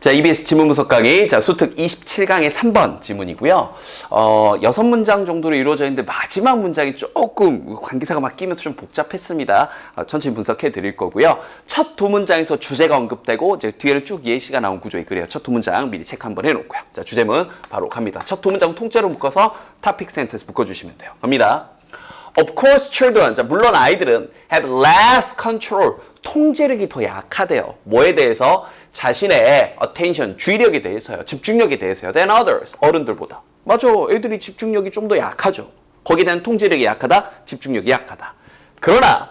자, EBS 지문 분석 강의. 자, 수특 27강의 3번 지문이고요. 6문장 정도로 이루어져 있는데 마지막 문장이 조금 관계사가 막 끼면서 좀 복잡했습니다. 천천히 분석해 드릴 거고요. 첫 두 문장에서 주제가 언급되고 이제 뒤에는 쭉 예시가 나온 구조에 그래요. 첫 두 문장 미리 체크 한번 해 놓고요. 자, 주제문 바로 갑니다. 첫 두 문장 통째로 묶어서 topic sentence 묶어 주시면 돼요. 갑니다. Of course, children. 자, 물론 아이들은 have less control. 통제력이 더 약하대요. 뭐에 대해서? 자신의 attention, 주의력에 대해서요. 집중력에 대해서요. than others. 어른들보다. 맞아. 애들이 집중력이 좀 더 약하죠. 거기에 대한 통제력이 약하다, 집중력이 약하다. 그러나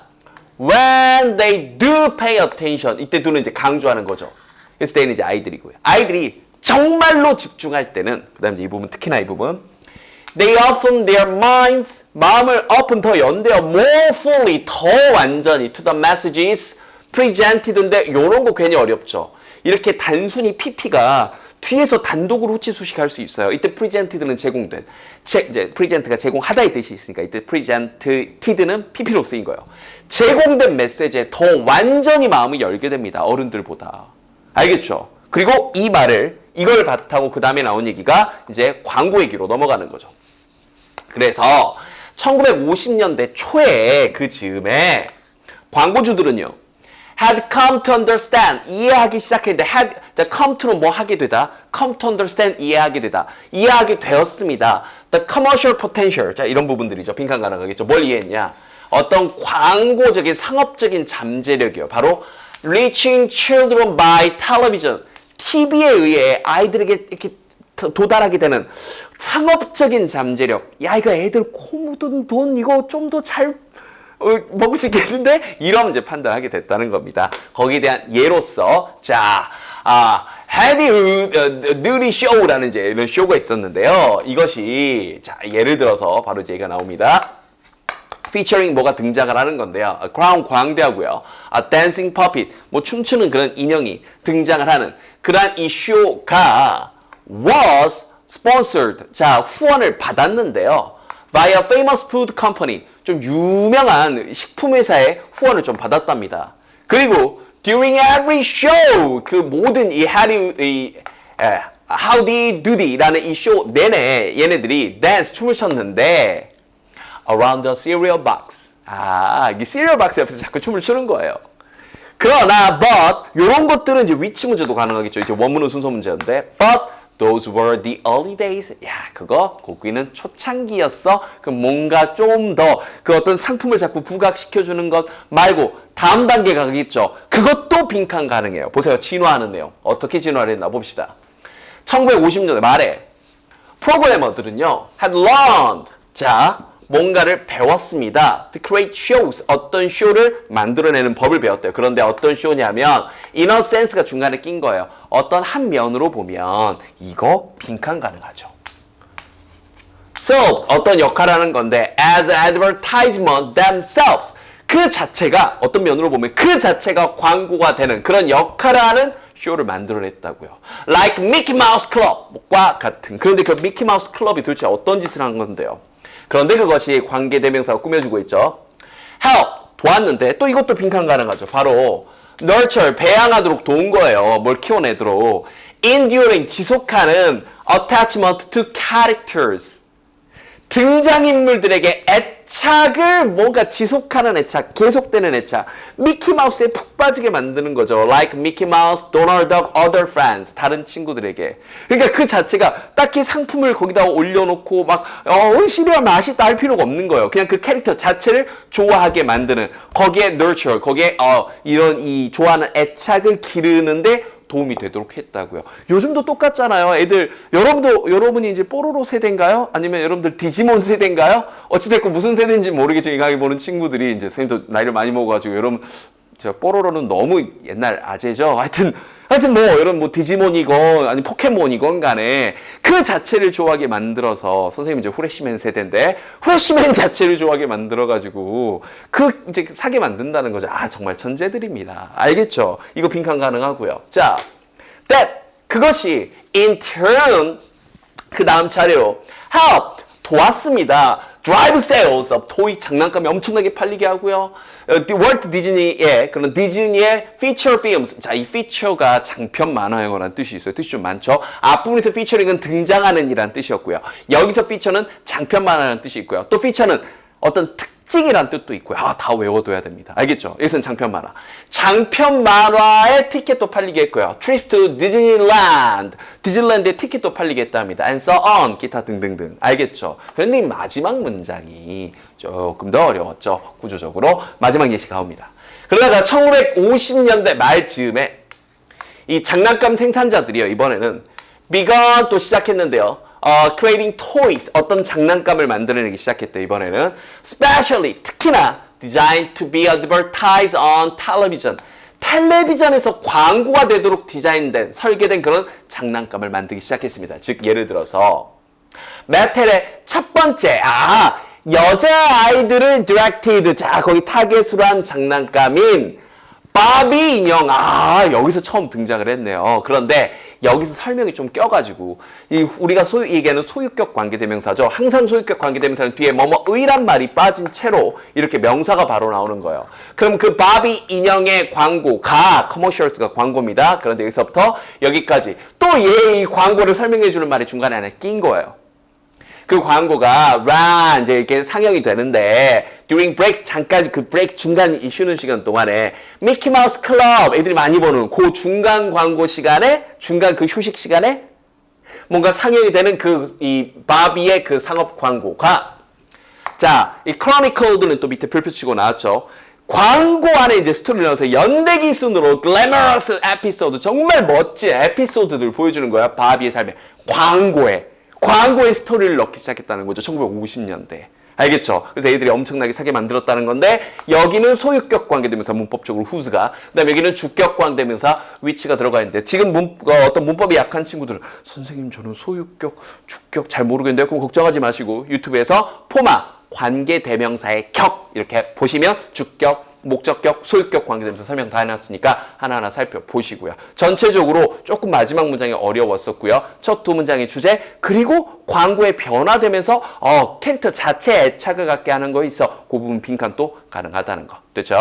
when they do pay attention, 이때 do는 이제 강조하는 거죠. 그래서 때는 이제 아이들이고요. 아이들이 정말로 집중할 때는, 그 다음에 이 부분, 특히나 이 부분, they open their minds, 마음을 open 더 연대요. more fully, 더 완전히 to the messages presented인데 요런 거 괜히 어렵죠. 이렇게 단순히 PP가 뒤에서 단독으로 후치 수식할 수 있어요. 이때 presented는 제공된, 이제 present가 제공하다의 뜻이 있으니까 이때 presented는 PP로 쓰인 거예요. 제공된 메시지에 더 완전히 마음을 열게 됩니다. 어른들보다. 알겠죠? 그리고 이 말을, 이걸 바탕으로 그 다음에 나온 얘기가 이제 광고 얘기로 넘어가는 거죠. 그래서 1950년대 초에 그 즈음에 광고주들은요, had come to understand, 이해하기 시작했는데, had, 자, come to는 뭐 하게 되다? come to understand, 이해하게 되다. 이해하게 되었습니다. the commercial potential, 자, 이런 부분들이죠. 빈칸 가능하겠죠. 뭘 이해했냐? 어떤 광고적인, 상업적인 잠재력이요. 바로 reaching children by television, TV에 의해 아이들에게 이렇게 도달하게 되는 상업적인 잠재력. 야, 이거 애들 코 묻은 돈 이거 좀 더 잘 먹을 수 있겠는데? 이러면 이제 판단하게 됐다는 겁니다. 거기에 대한 예로서, 자, Harry Duty Show라는 이제 이런 쇼가 있었는데요. 이것이, 자, 예를 들어서 바로 이제 얘기가 나옵니다. featuring 뭐가 등장을 하는 건데요. crown 광대하고요. dancing puppet, 뭐 춤추는 그런 인형이 등장을 하는 그러한 이 쇼가 was sponsored. 자, 후원을 받았는데요. by a famous food company. 좀 유명한 식품회사의 후원을 좀 받았답니다. 그리고 during every show, 그 모든 이 Howdy Doodie라는 이 쇼 내내 얘네들이 댄스, 춤을 췄는데 around the cereal box. 이 cereal box 옆에서 자꾸 춤을 추는 거예요. 그러나 but 요런 것들은 이제 위치 문제도 가능하겠죠. 이제 원문은 순서 문제인데 but those were the early days. 야, 그거 고기는 초창기였어. 그 뭔가 좀 더 그 어떤 상품을 자꾸 부각시켜주는 것 말고 다음 단계가 가겠죠. 그것도 빈칸 가능해요. 보세요. 진화하는 내용. 어떻게 진화를 했나 봅시다. 1950년대 말에 프로그래머들은요, had learned. 자, 뭔가를 배웠습니다. To create shows. 어떤 쇼를 만들어내는 법을 배웠대요. 그런데 어떤 쇼냐면 in a sense가 중간에 낀 거예요. 어떤 한 면으로 보면 이거 빈칸 가능하죠. So, 어떤 역할을 하는 건데 as advertisement themselves. 그 자체가 어떤 면으로 보면 그 자체가 광고가 되는 그런 역할을 하는 쇼를 만들어냈다고요. Like Mickey Mouse Club과 같은. 그런데 그 미키 마우스 클럽이 도대체 어떤 짓을 한 건데요. 그런데 그것이 관계대명사가 꾸며주고 있죠. help, 도왔는데 또 이것도 빈칸 가능하죠. 바로 nurture, 배양하도록 도운 거예요. 뭘 키워내도록. enduring, 지속하는 attachment to characters. 등장인물들에게 애착을 뭔가 지속하는 애착, 계속되는 애착. 미키마우스에 푹 빠지게 만드는 거죠. Like Mickey Mouse, Donald Duck, other friends. 다른 친구들에게. 그러니까 그 자체가 딱히 상품을 거기다 올려놓고 막 시리얼 맛있다 할 필요가 없는 거예요. 그냥 그 캐릭터 자체를 좋아하게 만드는. 거기에 nurture, 거기에 이런 이 좋아하는 애착을 기르는데 도움이 되도록 했다고요. 요즘도 똑같잖아요. 애들, 여러분이 이제 뽀로로 세대인가요? 아니면 여러분들 디지몬 세대인가요? 어찌됐건 무슨 세대인지 모르겠지만 이 강의 보는 친구들이 이제 선생님도 나이를 많이 먹어가지고 여러분, 제가 뽀로로는 너무 옛날 아재죠. 하여튼 뭐 여러분 뭐 디지몬이건 아니 포켓몬이건 간에 그 자체를 좋아하게 만들어서 선생님 이제 후레쉬맨 세대인데 후레쉬맨 자체를 좋아하게 만들어가지고 그 이제 사게 만든다는 거죠. 정말 천재들입니다. 알겠죠? 이거 빈칸 가능하고요. 자, that 그것이 in turn 그 다음 차례로 help 도왔습니다. drive sales of toy 장난감이 엄청나게 팔리게 하고요. 월트 디즈니의 그런 디즈니의 feature films. 자, 이 feature가 장편 만화 영화라는 뜻이 있어요. 뜻이 좀 많죠. 앞부분에서 featuring은 등장하는 이란 뜻이었고요. 여기서 feature는 장편 만화라는 뜻이 있고요. 또 feature는 어떤 특징이란 뜻도 있고요. 다 외워둬야 됩니다. 알겠죠? 여기서는 장편 만화. 장편 만화의 티켓도 팔리게 했고요. Trip to Disneyland. 디즈니랜드의 티켓도 팔리게 했답니다. And so on. 기타 등등등. 알겠죠? 그런데 이 마지막 문장이 조금 더 어려웠죠. 구조적으로. 마지막 예시가 옵니다. 그러다가 1950년대 말쯤에 이 장난감 생산자들이요. 이번에는 begun 또 시작했는데요. creating toys, 어떤 장난감을 만들어내기 시작했대, 이번에는. Especially, 특히나, designed to be advertised on television. 텔레비전에서 광고가 되도록 디자인된, 설계된 그런 장난감을 만들기 시작했습니다. 즉, 예를 들어서, 메텔의 첫 번째, 여자아이들을 directed, 자, 거기 타겟으로 한 장난감인 바비 인형, 여기서 처음 등장을 했네요. 그런데 여기서 설명이 좀 껴가지고 우리가 소위 얘기하는 소유격 관계대명사죠. 항상 소유격 관계대명사는 뒤에 뭐뭐의란 말이 빠진 채로 이렇게 명사가 바로 나오는 거예요. 그럼 그 바비 인형의 광고가 commercials가 광고입니다. 그런데 여기서부터 여기까지 또 이 광고를 설명해 주는 말이 중간에 하나 낀 거예요. 그 광고가 run 이제 이렇게 상영이 되는데 during breaks 잠깐 그 브레이크 중간 쉬는 시간 동안에 미키 마우스 클럽 애들이 많이 보는 그 중간 광고 시간에 중간 그 휴식 시간에 뭔가 상영이 되는 그 이 바비의 그 상업 광고가 자, 이 chronicled는 또 밑에 별표 치고 나왔죠. 광고 안에 이제 스토리를 넣어서 연대기 순으로 glamorous 에피소드 정말 멋진 에피소드들 보여주는 거야. 바비의 삶에 광고의 스토리를 넣기 시작했다는 거죠. 1950년대. 알겠죠? 그래서 애들이 엄청나게 사게 만들었다는 건데 여기는 소유격 관계대명사 문법적으로 whose가 그다음에 여기는 주격 관계대명사 which가 들어가 있는데 지금 어떤 문법이 약한 친구들은 선생님 저는 소유격, 주격 잘 모르겠는데요. 그럼 걱정하지 마시고 유튜브에서 포마 관계대명사의 격 이렇게 보시면 주격, 목적격, 소유격 관계대명사 설명 다 해놨으니까 하나하나 살펴보시고요. 전체적으로 조금 마지막 문장이 어려웠었고요. 첫 두 문장의 주제 그리고 광고에 변화되면서 캐릭터 자체에 애착을 갖게 하는 거 있어. 그 부분 빈칸 또 가능하다는 거. 됐죠?